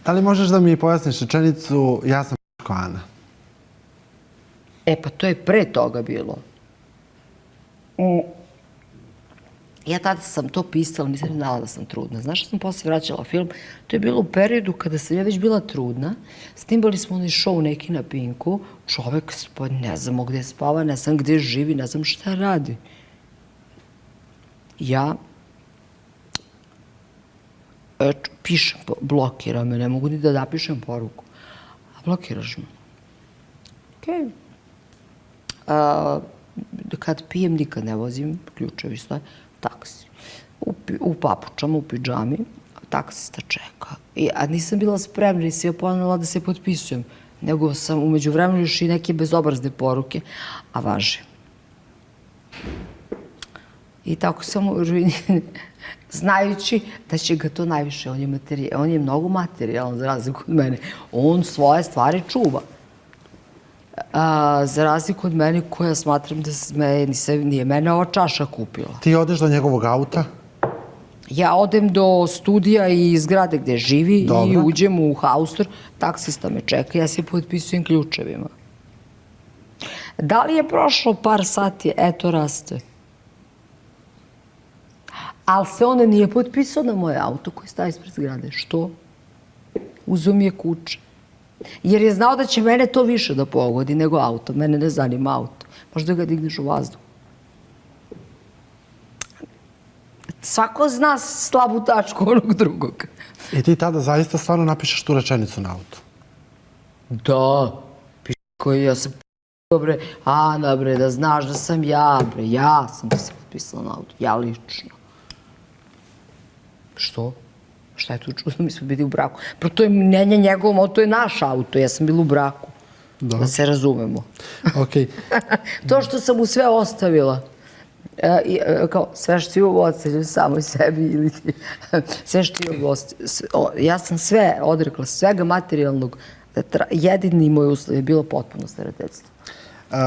Da li možeš da mi pojasniš rečenicu ja sam Ana? Pa to je pre toga bilo. Ja tada sam to pisala, nisam znala da sam trudna. Znaš što sam posle vraćala film? To je bilo u periodu kada sam ja već bila trudna. Snimali smo onaj show neki na Pinku. Čovek, ne znamo gde spava, ne znam gde živi, ne znam šta radi. Ja pišem, blokira me, ne mogu ni da napišem poruku. A blokiraš me. Okej. Kad pijem, nikad ne vozim, ključevi stoje, taksi. U papučama, u pidžami, taksista čeka. A nisam bila spremna i se ja ponela da se potpisujem, nego sam umeđu vremenu još i neke bezobrazne poruke, a važi. I tako sam znajući da će ga to najviše, on je mnogo materijalan za razliku od mene. On svoje stvari čuva. Za razliku od mene koja smatram da nije mene ova čaša kupila. Ti odeš do njegovog auta? Ja odem do studija i zgrade gde živi i uđem u haustor, taksista me čeka, ja se potpisujem ključevima. Da li je prošlo par sati? Eto, raste. Ali se on nije potpisao na moje auto koji staje ispred zgrade. Što? Uzeo mi je kuće. Jer je znao da će mene to više da pogodi nego auto. Mene ne zanima auto. Možda ga digneš u vazduh. Svako zna slabu tačku onog drugog. I ti tada zaista stvarno napišeš tu rečenicu na auto? Da. Piše koji ja sam bre, Ana bre, da znaš da sam ja bre, ja sam se potpisala na auto. Ja lično. Što? Šta je tu čudno? Mi smo bili u braku. Pro to je ne njegovom, ovo to je naš auto. Ja sam bila u braku. Da se razumemo. Okej. To što sam mu sve ostavila. Kao, sve što imam ostavljam samoj sebi ili ti. Sve što imam ostavljam. Ja sam sve odrekla, svega materijalnog. Jedini moj uslov je bilo potpuno starateljstvo.